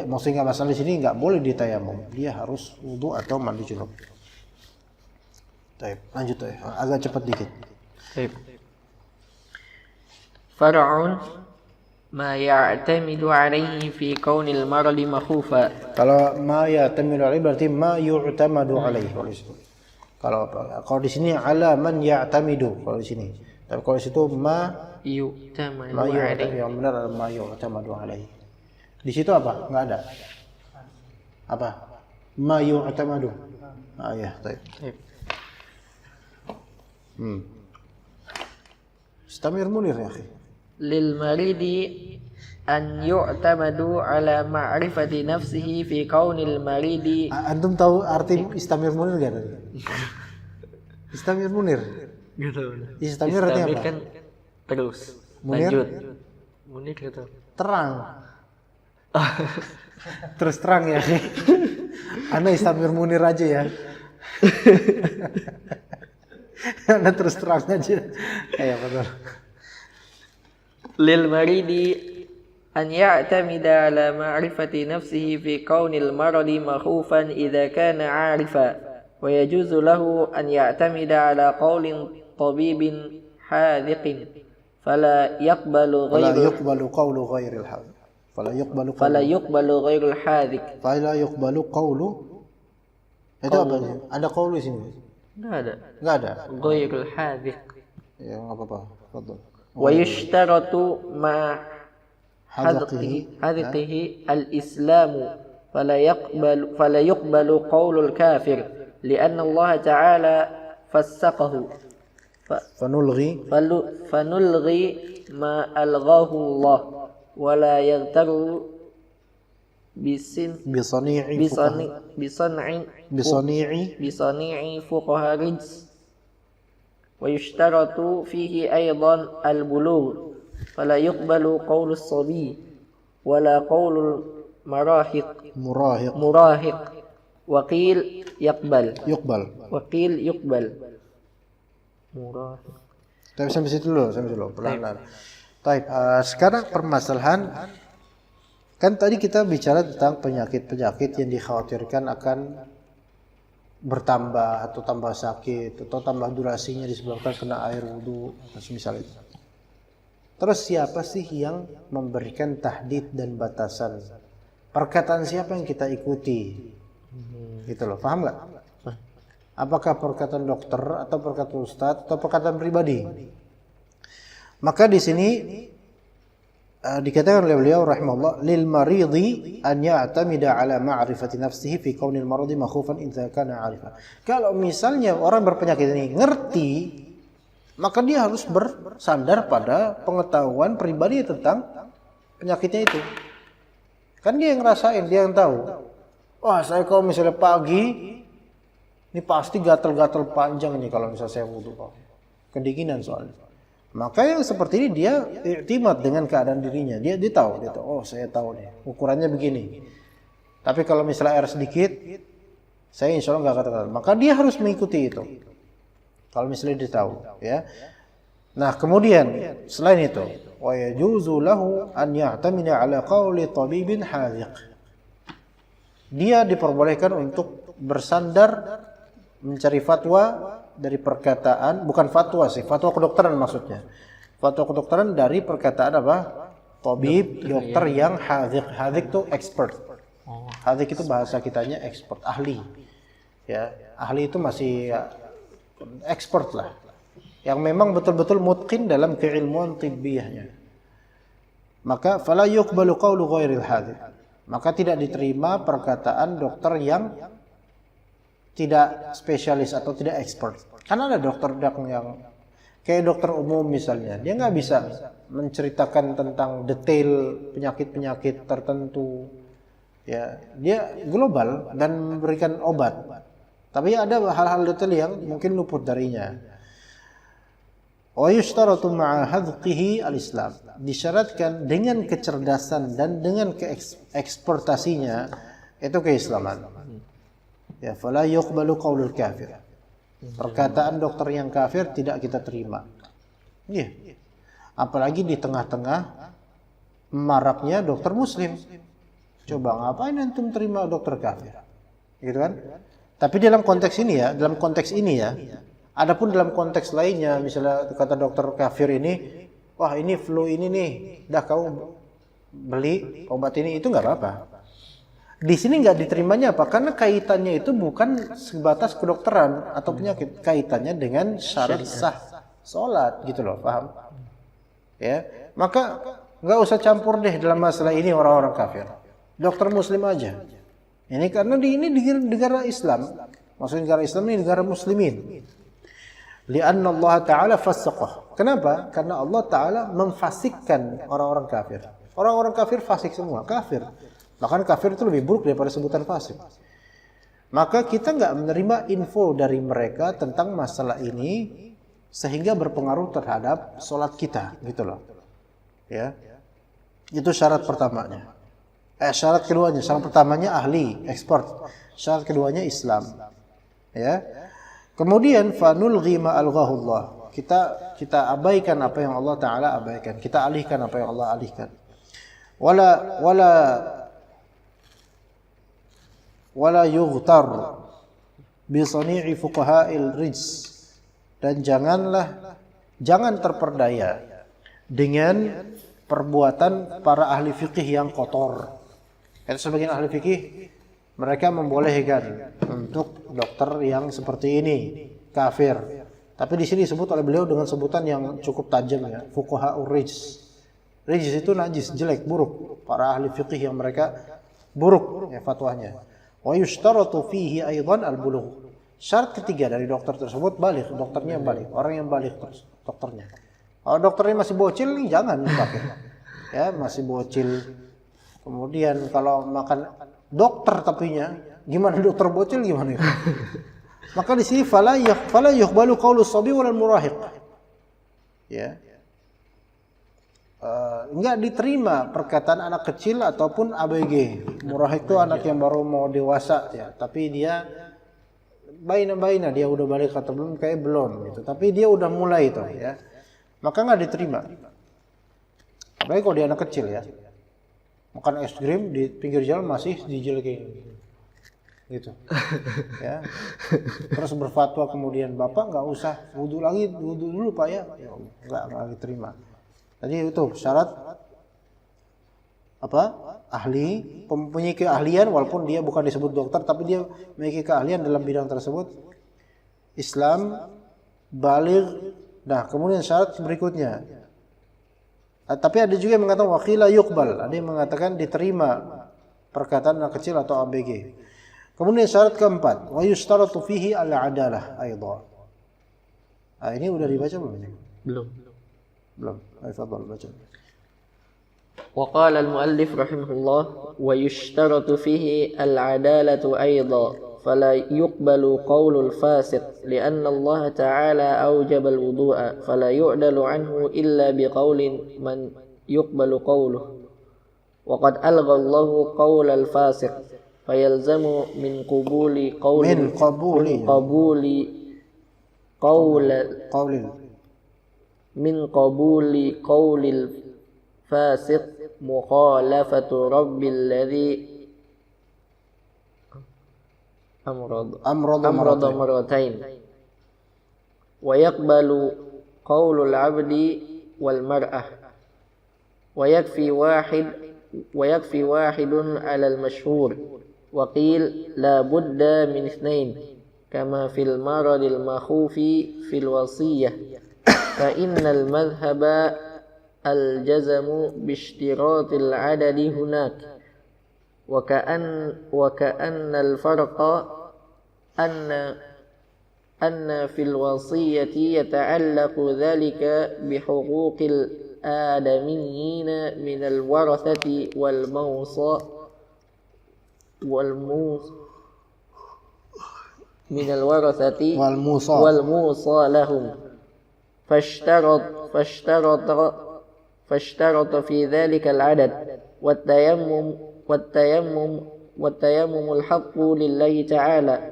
Maksudnya nggak masalah di sini, nggak boleh ditayamum, dia harus wudhu atau mandi junub. Baik, lanjut ya, agak cepat dikit. Baik. Far'un ma ya'tamidu alaihi fi kaunil maradi makhufa. Kalau ma ya'tamidu alaihi berarti ma yu'tamadu alaihi. Kalau di sini ala man ya'tamidu kalau di sini. Tapi kalau di situ ma yu'tamadu alaihi. Yang benar adalah ma yu'tamadu alaihi. Di situ apa? Enggak ada. Apa? Ma yu'tamadu. Ah ya, baik. Istamir Munir ya, akhi. Lil maridi an yu'tamadu ala ma'rifati nafsihi fi kaunil maridi. Antum tahu arti Istamir Munir enggak tadi? Istamir Munir. Enggak tahu. Istamir artinya apa? Kan terus. Munir? Lanjut. Munir enggak tahu. Terang. Terus terang ya. Anda Istamir Munir aja ya. Anda terus terang aja. Ya betul. Lil maridi an ya'tamida ala ma'rifati nafsihi fi kaunil maradi makhufan idza kana 'arifa wa yajuzu lahu an ya'tamida ala qawlin tabibin hadhiqin fala yuqbalu qawlu ghairil hadhiq. Fala yuqbalu qawlu. Itu apa sih? Ada qawlu di sini? Enggak ada. Ghairul hadhiq. Ya enggak apa-apa. Fadhil. Wa yushtaratu ma hadhihi al-islamu fala yuqbalu qawlul kafir lianna Allah ta'ala fassaqahu fanulghi ma alghahu Allah wala yaghtaru bisani'i fuqaha rijs. ويشترط فيه أيضا البلوغ فلا يقبل قول الصبي ولا قول المراهق وقيل يقبل مراهق. Tapi sampai situ dulu, pelan-pelan. Baik, sekarang permasalahan Kan tadi kita bicara tentang penyakit-penyakit yang dikhawatirkan akan bertambah atau tambah sakit atau tambah durasinya disebabkan kena air wudu misalnya. Terus siapa sih yang memberikan tahdid dan batasan? Perkataan siapa yang kita ikuti? Gitu loh, paham nggak? Apakah perkataan dokter atau perkataan ustadz atau perkataan pribadi? Maka di sini dikatakan oleh beliau rahimahullah, lil maridi an ya'tamida ala ma'rifati nafsihi fi kaunil maridi makhufan idza kana 'arifa. Kalau misalnya orang berpenyakit ini ngerti, maka dia harus bersandar pada pengetahuan pribadi tentang penyakitnya itu. Kan dia yang ngerasain, dia yang tahu. Wah, saya kalau misalnya pagi ini pasti gatal-gatal panjang nih kalau misalnya saya wudu, kedinginan soalnya. Maka yang seperti ini dia iktimat dengan keadaan dirinya. Dia tahu, oh saya tahu nih, ukurannya begini. Tapi kalau misalnya air sedikit, saya insya Allah nggak katakan. Maka dia harus mengikuti itu. Kalau misalnya dia tahu, ya. Nah kemudian selain itu, wa yajuzu lahu an ya'tamina ala qawli tabibin hadhiq. Dia diperbolehkan untuk bersandar mencari fatwa dari perkataan, bukan fatwa sih, fatwa kedokteran maksudnya. Fatwa kedokteran dari perkataan apa? Tabib, dokter yang hadhiq. Hadhiq itu expert. Hadhiq itu bahasa kitanya expert, ahli. Ya, ahli itu masih expert lah. Yang memang betul-betul mutqin dalam keilmuan tibbiyahnya. Maka fala yuqbalu qawlu ghairil hadhiq. Maka tidak diterima perkataan dokter yang tidak spesialis atau tidak expert. Karena ada dokter yang kayak dokter umum misalnya, dia nggak bisa menceritakan tentang detail penyakit-penyakit tertentu. Ya, dia global dan memberikan obat. Tapi ada hal-hal detail yang mungkin luput darinya. Wa yushtaratu ma'a hadqihi al-Islam. Disyaratkan dengan kecerdasan dan dengan keekspertasinya itu keislaman. Ya, fala yuqbalu qaulul kafir. Perkataan dokter yang kafir tidak kita terima. Iya. Apalagi di tengah-tengah maraknya dokter muslim. Coba ngapain antum terima dokter kafir? Gitu kan? Tapi dalam konteks ini ya, adapun dalam konteks lainnya, misalnya kata dokter kafir ini, wah ini flu ini nih, dah kamu beli obat ini, itu nggak apa-apa. Di sini nggak diterimanya apa? Karena kaitannya itu bukan sebatas kedokteran atau penyakit, kaitannya dengan syarat sah sholat, gitu loh, paham? Ya, maka nggak usah campur deh dalam masalah ini orang-orang kafir. Dokter muslim aja. Ini karena ini di negara Islam, maksudnya negara Islam ini negara muslimin. Lianna Allah Taala fasaqah. Kenapa? Karena Allah Taala memfasikkan orang-orang kafir. Orang-orang kafir fasik semua, kafir. Bahkan kafir itu lebih buruk daripada sebutan fasik. Maka kita nggak menerima info dari mereka tentang masalah ini sehingga berpengaruh terhadap sholat kita, gitu loh. Ya, itu syarat pertamanya. Syarat keduanya, syarat pertamanya ahli, expert. Syarat keduanya Islam. Ya. Kemudian fanulghi ma alghahullah. Kita abaikan apa yang Allah Taala abaikan. Kita alihkan apa yang Allah alihkan. Wala yughtar bi sani'i fuqaha'il rijs, dan jangan terperdaya dengan perbuatan para ahli fikih yang kotor. Karena sebagian ahli fikih mereka membolehkan untuk dokter yang seperti ini kafir. Tapi di sini disebut oleh beliau dengan sebutan yang cukup tajam ya, fuqaha'ur rijs. Rijs itu najis, jelek, buruk. Para ahli fikih yang mereka buruk ya fatwanya. Wa yushtaratu fihi aidan al-bulugh. Syarat ketiga dari dokter tersebut baligh, dokternya baligh, orang yang baligh terus dokternya. Kalau dokternya masih bocil nih jangan pakai. Ya, masih bocil. Kemudian kalau makan dokter tapinya, gimana dokter bocil gimana itu? Maka di sini fala yuqbalu qaulu shabi wal murahiq. Ya. Enggak diterima perkataan anak kecil ataupun ABG. Murahik itu anak yang baru mau dewasa ya, tapi dia baina dia udah balik atau belum, kayak belum gitu. Tapi dia udah mulai itu ya. Maka enggak diterima. Apalagi kalau dia anak kecil ya. makan es krim di pinggir jalan masih dijelekin gitu ya. Terus berfatwa kemudian, bapak nggak usah wudu lagi, wudu dulu pak ya, nggak diterima. Tadi itu syarat apa, ahli, mempunyai keahlian walaupun dia bukan disebut dokter tapi dia memiliki keahlian dalam bidang tersebut, Islam, baligh. Nah kemudian syarat berikutnya, tapi ada juga yang mengatakan waqila yuqbal, ada yang mengatakan diterima perkataan anak kecil atau ABG. Kemudian syarat keempat, wa yustaratu fihi al-adalah aidha. Ini udah dibaca belum ini? Belum. Ayo fadhal baca. وقال المؤلف رحمه الله ويشترط فيه العدالة أيضا فلا يقبل قول الفاسق لأن الله تعالى أوجب الوضوء فلا يعدل عنه إلا بقول من يقبل قوله وقد ألغى الله قول الفاسق فيلزم من قبول قول الفاسق مخالفة رب الذي أمرض مرتين ويقبل قول العبد والمرأة ويكفي واحد على المشهور وقيل لا بد من اثنين كما في المرض المخوف في الوصية فإن المذهب الجزم باشتراط العدد هناك وكأن الفرق أن في الوصية يتعلق ذلك بحقوق الآدميين من الورثة والموصى لهم فاشترط في ذلك العدد والتيمم الحق لله تعالى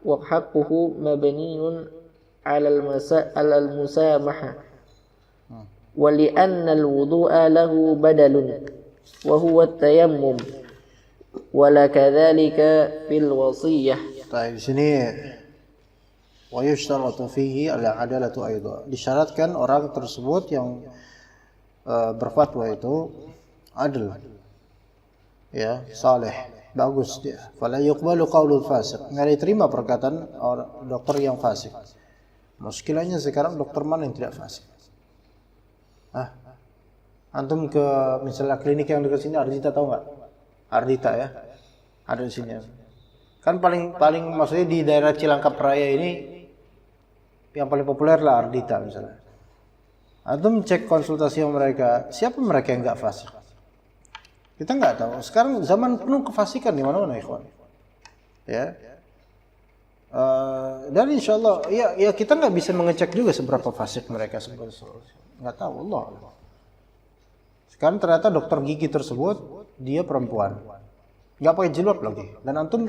وحقه مبني على المسامحة ولأن الوضوء له بدل وهو التيمم ولكذلك في الوصية. Di sini wa yushtaratu fihi al-adalatu aidha, disyaratkan orang tersebut yang berfatwa itu adil, ya, saleh, bagus dia. Fala yuqbalu qaulul fasiq, enggak diterima perkataan dokter yang fasik. Muskilahnya sekarang dokter mana yang tidak fasik? Antum ke misalnya klinik yang dekat sini, Ardita tahu nggak? Ardita ya, ada di sini. Kan paling maksudnya di daerah Cilangkap Raya ini yang paling populer lah Ardita misalnya. Antum cek konsultasi mereka, siapa mereka yang nggak fasik? Kita nggak tahu. Sekarang zaman penuh kefasikan di mana-mana, ikhwan. Ya. Dan insya Allah, ya kita nggak bisa mengecek juga seberapa fasik mereka sebetulnya. Nggak tahu, Allah. Sekarang ternyata dokter gigi tersebut dia perempuan, nggak pakai jilbab lagi. Dan antum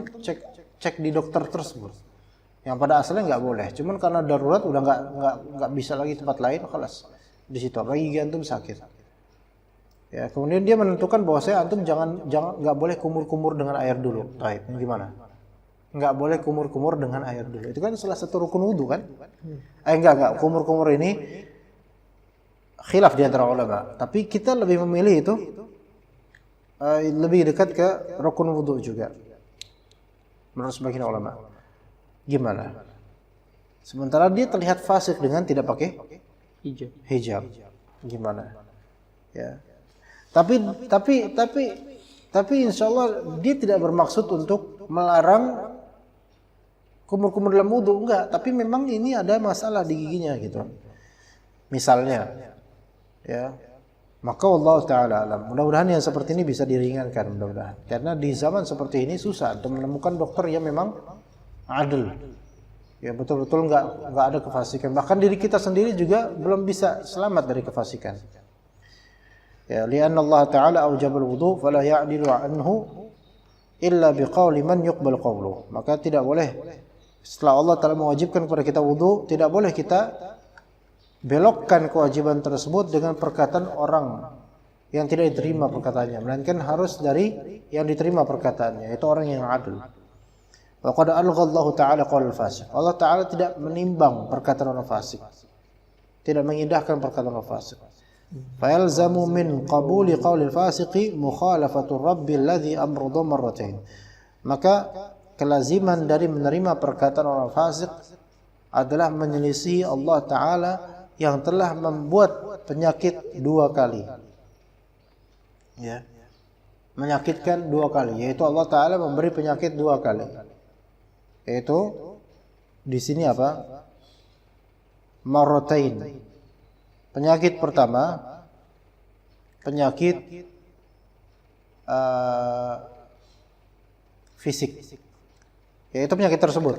cek di dokter tersebut, yang pada asalnya nggak boleh. Cuman karena darurat udah nggak bisa lagi tempat lain, kelas di situ. Apalagi gigi antum sakit. Ya, kemudian dia menentukan bahwa antum jangan nggak boleh kumur-kumur dengan air dulu. Baik, gimana? Nggak boleh kumur-kumur dengan air dulu. Itu kan salah satu rukun wudu kan? Enggak. Kumur-kumur ini khilaf di antara ulama. Tapi kita lebih memilih itu lebih dekat ke rukun wudu juga. Menurut sebagian ulama. Gimana? Sementara dia terlihat fasik dengan tidak pakai hijab. Gimana? Ya. Tapi insya Allah dia tidak bermaksud untuk melarang kumur-kumur dalam wudu, enggak. Tapi memang ini ada masalah di giginya gitu. Misalnya, ya. Maka Allah Ta'ala alam. Mudah-mudahan yang seperti ini bisa diringankan, mudah-mudahan. Karena di zaman seperti ini susah untuk menemukan dokter yang memang adil. Ya betul-betul enggak ada kefasikan. Bahkan diri kita sendiri juga belum bisa selamat dari kefasikan. Ya, li'anna Allah Ta'ala aujabal wudu fala ya'dilu anhu illa biqauli man yuqbal qawluh. Maka tidak boleh setelah Allah Ta'ala mewajibkan kepada kita wudu, tidak boleh kita belokkan kewajiban tersebut dengan perkataan orang yang tidak diterima perkataannya, melainkan harus dari yang diterima perkataannya, itu orang yang adil. Wa qad alghallahu ta'ala qaul fasik. Allah Ta'ala tidak menimbang perkataan orang fasik, tidak mengindahkan perkataan orang fasik. Fa yalzamu min qabuli qaulil fasiqi mukhalafatu rabbil ladzi amrada marratain. Maka kelaziman dari menerima perkataan orang fasik adalah menyelisihi Allah Ta'ala yang telah membuat penyakit 2 kali. Ya. Menyakitkan 2 kali, yaitu Allah Ta'ala memberi penyakit 2 kali. Yaitu di sini apa? Marratain. Penyakit pertama, penyakit fisik, yaitu penyakit tersebut.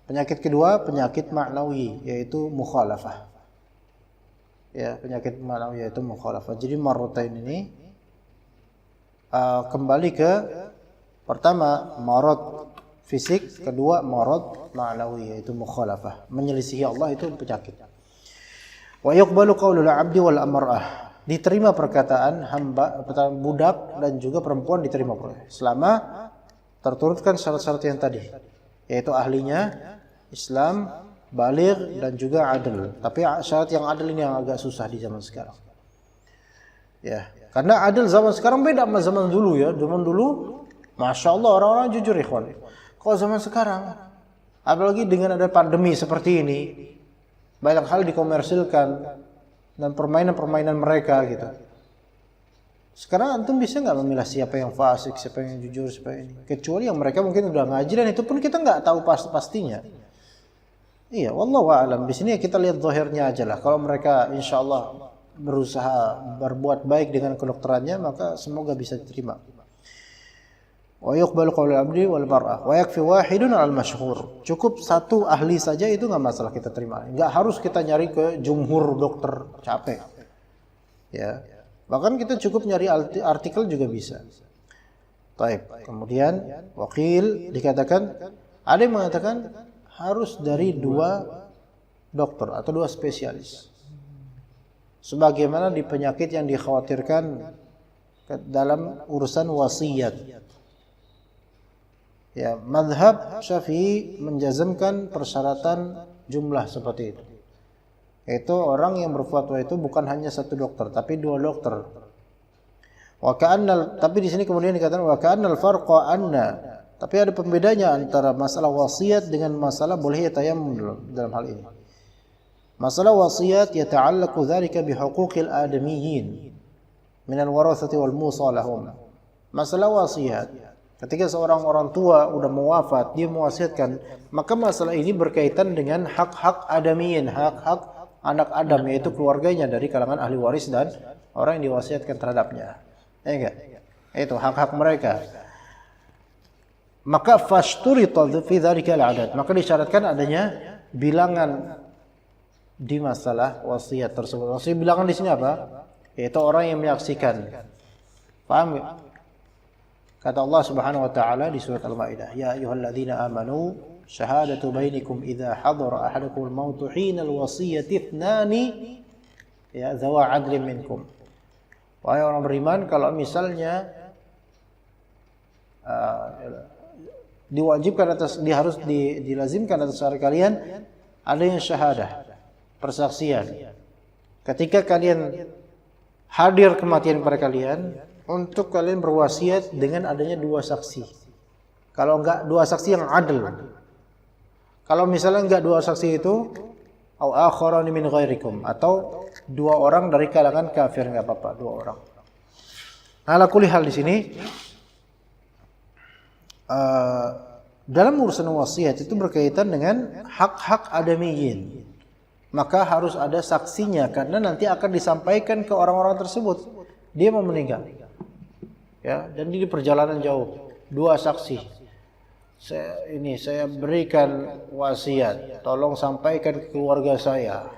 Penyakit kedua, penyakit ma'nawi, yaitu mukhalafah. Ya, penyakit ma'nawi yaitu mukhalafah. Jadi marratain ini kembali ke pertama marad fisik, kedua marad ma'nawi yaitu mukhalafah, menyelisihi Allah, itu penyakit. Wa yuqbalu qaulul 'abdi wal amra'ah. Diterima perkataan hamba, perkataan budak dan juga perempuan diterima selama terturutkan syarat-syarat yang tadi, yaitu ahlinya Islam, baligh dan juga adil. Tapi syarat yang adil ini yang agak susah di zaman sekarang. Ya, karena adil zaman sekarang beda sama zaman dulu ya. Zaman dulu Masya Allah orang-orang jujur ikhwan. Kalau zaman sekarang, apalagi dengan ada pandemi seperti ini, banyak hal dikomersilkan dan permainan-permainan mereka gitu. Sekarang antum bisa nggak memilah siapa yang fasik, siapa yang jujur, siapa ini? Kecuali yang mereka mungkin udah ngaji dan itu pun kita nggak tahu pastinya. Iya, wallahu a'lam. Di sini kita lihat zahirnya aja lah. Kalau mereka insya Allah berusaha berbuat baik dengan kedokterannya, maka semoga bisa diterima. Wa yuqbalu qaulul 'abdi wal mar'ah wa yakfi wahidun 'al masyhur. Cukup satu ahli saja itu enggak masalah kita terima. Enggak harus kita nyari ke jumhur dokter, capek. Ya. Bahkan kita cukup nyari artikel juga bisa. Baik. Kemudian wakil dikatakan, ada yang mengatakan harus dari 2 dokter atau 2 spesialis. Sebagaimana di penyakit yang dikhawatirkan dalam urusan wasiat. Ya, mazhab Syafi'i menjazmkan persyaratan jumlah seperti itu. Yaitu orang yang berfatwa itu bukan hanya 1 dokter, tapi 2 dokter. Tapi di sini kemudian dikatakan wa ka'annal farqa anna. Tapi ada pembedanya antara masalah wasiat dengan masalah boleh tayammum dalam hal ini. Masalah wasiat yata'allaqu dzalika bihuquqil adamiyyin min al-warathati wal musa lahum. Masalah wasiat, ketika seorang orang tua udah mau wafat, dia mewasiatkan, maka masalah ini berkaitan dengan hak-hak adamiyin, hak-hak anak Adam, yaitu keluarganya dari kalangan ahli waris dan orang yang diwasiatkan terhadapnya. Ya enggak? Itu hak-hak mereka. Maka fashturita fi dzalika al-adad. Maka disyaratkan adanya bilangan di masalah wasiat tersebut. Maksudnya bilangan di sini apa? Yaitu orang yang menyaksikan. Paham enggak? Kata Allah Subhanahu wa taala di surat Al-Maidah, "Ya ayyuhalladzina amanu syahadatu bainakum idza hadara ahadakumul maut hina al-wasiyati ithnani ya dzawa 'adlin minkum." Wahai orang beriman, kalau misalnya diwajibkan atas harus dilazimkan atas kalian adanya syahadah, persaksian. Ketika kalian hadir kematian pada kalian, untuk kalian berwasiat dengan adanya 2 saksi. Kalau enggak 2 saksi yang adil. Kalau misalnya enggak 2 saksi itu, au akharani min ghairikum, atau 2 orang dari kalangan kafir, enggak apa-apa, 2 orang. Ala kulli hal di sini dalam urusan wasiat itu berkaitan dengan hak-hak adamiyin. Maka harus ada saksinya karena nanti akan disampaikan ke orang-orang tersebut. Dia mau meninggal. Ya, dan di perjalanan jauh, 2 saksi. Saya berikan wasiat, tolong sampaikan ke keluarga saya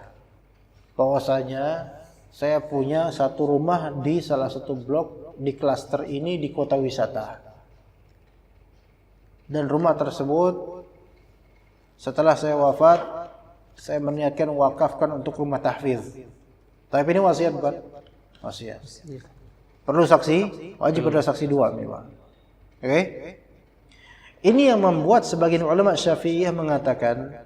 bahwasanya saya punya 1 rumah di salah satu blok di klaster ini di kota wisata. Dan rumah tersebut setelah saya wafat, saya meniatkan wakafkan untuk rumah tahfiz. Tapi ini wasiat bukan? wasiat. Perlu saksi, wajib ada saksi 2 minimal. Oke? Ini yang membuat sebagian ulama Syafi'iyah mengatakan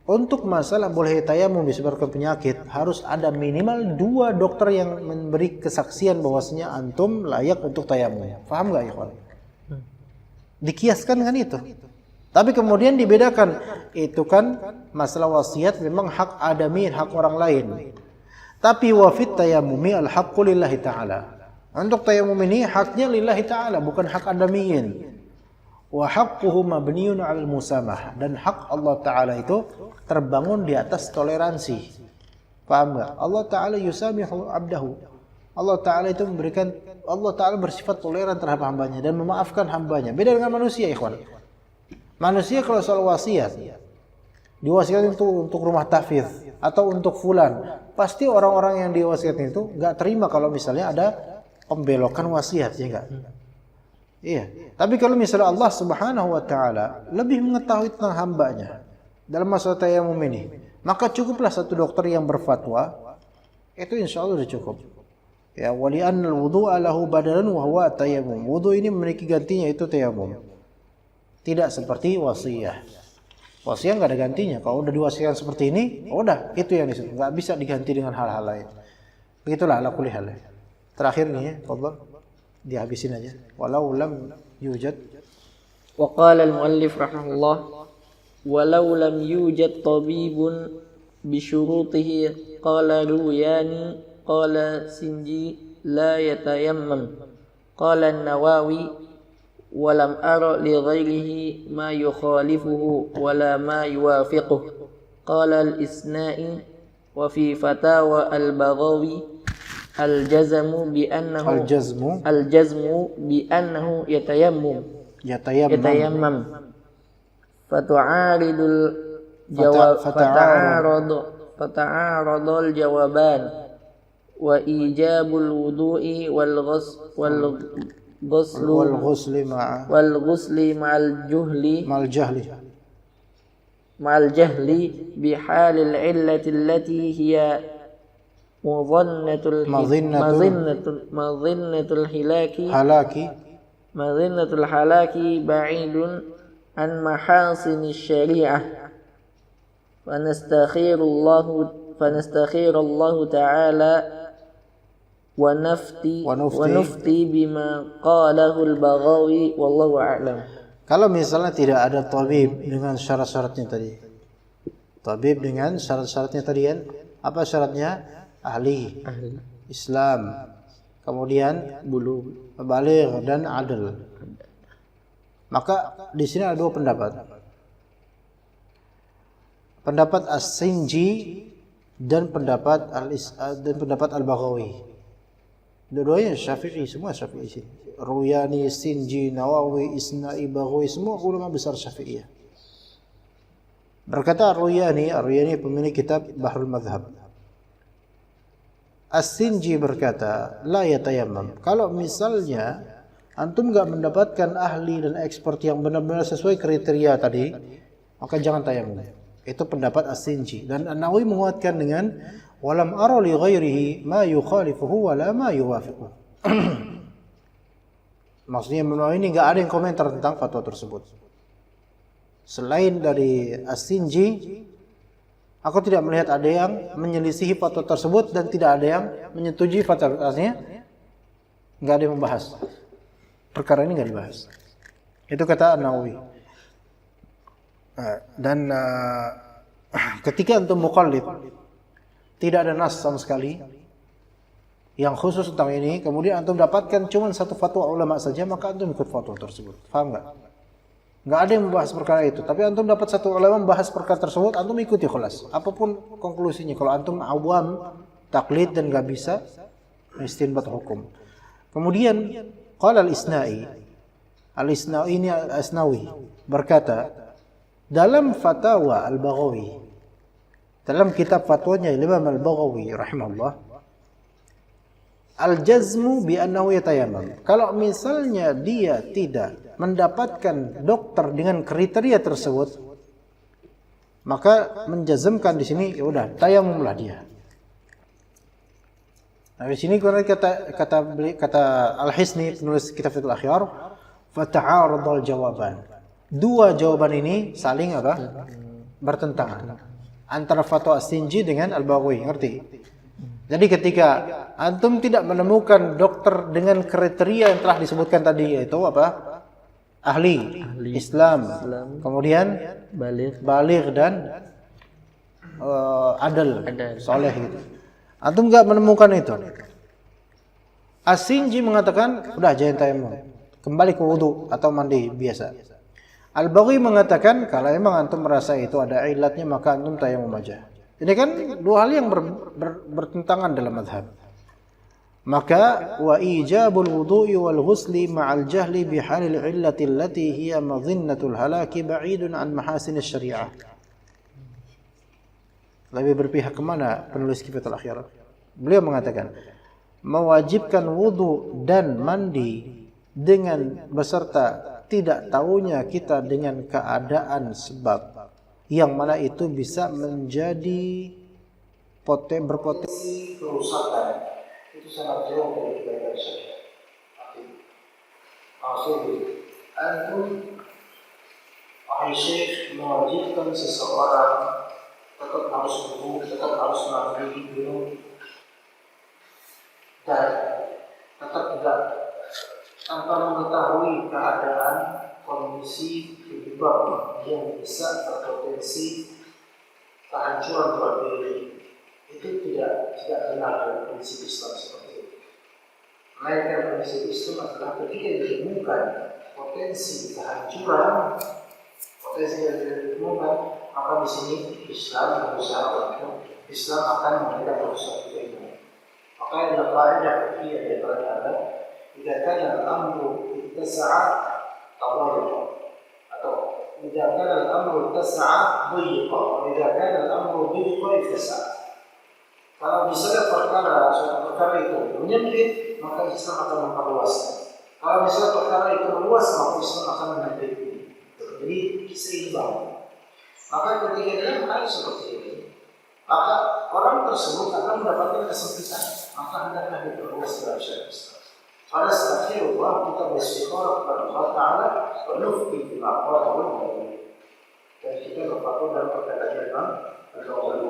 untuk masalah boleh tayamum disebabkan penyakit harus ada minimal 2 dokter yang memberi kesaksian bahwasanya antum layak untuk tayamum. Paham enggak ya, kawan? Dikiaskan kan itu. Tapi kemudian dibedakan, itu kan masalah wasiat memang hak adami, hak orang lain. Tapi wafit tayamumi al-haqqu lillahi ta'ala. Untuk tayamum ini haknya lillahi ta'ala, bukan hak adamiyin. Wa haqquhu mabniun 'alal musamah, dan hak Allah Ta'ala itu terbangun di atas toleransi. Paham enggak? Allah Ta'ala yusamihu 'abdahu. Allah Ta'ala itu memberikan, Allah Ta'ala bersifat toleran terhadap hambanya dan memaafkan hambanya. Beda dengan manusia, ikhwan. Manusia kalau soal wasiat, diwasiatkan itu untuk rumah tahfidz atau untuk fulan, pasti orang-orang yang diwasiatkan itu enggak terima kalau misalnya ada pembelokan wasiat, ya enggak? Iya. Tapi kalau misalnya Allah Subhanahu wa taala lebih mengetahui tentang hambanya dalam masalah tayamum ini, maka cukuplah satu dokter yang berfatwa, itu insya Allah sudah cukup. Ya, wali annal wudu'a lahu badalan wa huwa tayammum. Wudu ini memiliki gantinya, itu tayamum. Tidak seperti wasiyah. Wasiyah enggak ada gantinya. Kalau udah diwasiatkan seperti ini, udah itu yang disebut. Enggak bisa diganti dengan hal-hal lain. Begitulah ala kulli hal. Terakhir nih ya, fadhal. Dihabisin aja. Walau lam yujad. Wa qala al-muallif rahimahullah, walau lam yujad tabibun bi syurutihi qala ruyani qala sinji la yatayammam. Qala an-Nawawi wa lam ara li ghairihi ma yukhalifuhu wa la ma yuwafiquhu. Qala al-Isna'i wa fi fatawa al-Baghawi الجزم بأنه يتيمم فتعارض الجوابان وإيجاب الوضوء والغسل مع الجهل بحال العلة التي هي مظنة الهلاك بعيد عن محاسن الشريعة فنستخير الله تعالى ونفتي بما قاله البغوي والله أعلم. Kalau misalnya tidak ada tabib dengan syarat-syaratnya tadi, tabib dengan syarat-syaratnya tadi kan, apa syaratnya? Ahli Islam, kemudian baligh dan adil. Maka di sini ada 2 pendapat. Pendapat As-Sinji dan pendapat Al-Baghawi. Dua-duanya Syafi'i, semua Syafi'i sini. Ruyani, Sinji, Nawawi, Isna'i, Baghawi, semua ulama besar Syafi'iyah. Berkata Ruyani pemilik kitab Bahrul Madhab. As-Sinji berkata, la yatayammam. Kalau misalnya antum enggak mendapatkan ahli dan expert yang benar-benar sesuai kriteria tadi, maka jangan tayamum. Itu pendapat As-Sinji. Dan An-Nawawi menguatkan dengan walam ara li ghairihi ma yukhalifuhu wa la ma yuwafiquhu. Maksudnya An-Nawawi ini enggak ada yang komentar tentang fatwa tersebut. Selain dari As-Sinji, aku tidak melihat ada yang menyelisihi fatwa tersebut dan tidak ada yang menyetujui fatwa. Artinya enggak ada yang membahas. Perkara ini enggak dibahas. Itu kata An-Nawawi. Dan ketika antum muqallid, tidak ada nas sama sekali yang khusus tentang ini, kemudian antum dapatkan cuma satu fatwa ulama saja, maka antum ikut fatwa tersebut. Paham enggak? Enggak ada yang membahas perkara itu, tapi antum dapat satu ulama membahas perkara tersebut, antum ikuti khalas. Apapun konklusinya, kalau antum awam, taklid dan enggak bisa istinbat hukum. Kemudian qala al-Isna'i ini Al-Asnawi berkata dalam fatwa Al-Baghawi, dalam kitab fatwanya Imam Al-Baghawi rahimahullah, al-jazmu bi annahu yatayammam. Kalau misalnya dia tidak mendapatkan dokter dengan kriteria tersebut, maka menjazmkan di sini ya udah tayamumlah dia. Nah, di sini kata Al-Hisni penulis kitab Fiqhul Akhyar, fata'aradul jawaban. Dua jawaban ini saling apa? Bertentangan. Antara fatwa As-Sinji dengan Al-Baghawi, ngerti? Jadi ketika antum tidak menemukan dokter dengan kriteria yang telah disebutkan tadi, yaitu apa? Ahli. Islam. Kemudian baligh dan adil, soleh gitu. Antum nggak menemukan itu. As-Sinji mengatakan, udah jangan tayamum, kembali ke wudu atau mandi biasa. Al-Baghawi mengatakan, kalau emang antum merasa itu ada ilatnya, maka antum tayamum aja. Ini kan dua hal yang bertentangan dalam mazhab. Maka wa ijabul wudu'i wal ghusli ma'al jahli bihalil illati allati hiya madhinnatul halaki ba'idun an mahasin syariah. Lebih berpihak kemana penulis Kifatul Akhyar? Beliau mengatakan, mewajibkan wudu dan mandi dengan beserta tidak tahunya kita dengan keadaan sebab yang mana itu bisa menjadi berpotensi kerusakan, itu sangat jauh dari kebaikan syariat. Maksudnya, antum wahai syekh mewajibkan seseorang tetap harus wudu, tetap harus mandi dulu, dan tetap tidak tanpa mengetahui keadaan kondisi penyebab yang bisa berpotensi kehancuran buat diri, itu tidak benar dalam prinsip Islam seperti itu. Melainkan prinsip Islam adalah ketika ditemukan potensi kehancuran, potensi yang ditemukan, maka di sini Islam berusaha untuk Islam akan memberikan usaha itu. Maka yang ada fikih di antara jika kana al-amru ittasa'a tadarrur, atau jika kana al-amru ittasa'a dhiqa, jika kana al-amru dhiqa ittasa'a. Kalau misalnya suatu perkara itu menyempit, maka Islam akan memperluasnya. Kalau misalnya perkara itu meluas, maka Islam akan menyempitnya. Jadi seimbang. Maka ketika dia harus seperti ini, maka orang tersebut akan mendapatkan kesempitan. Maka hendaklah diperluas dalam syariat Islam. Fastaghfirullah, kita beristikharah kepada Allah Ta'ala, wa nufti bil aqwal wal ma'ruf. Dan kita berfatwa dalam perkataan Imam Al-Ghazali.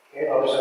Oke, harus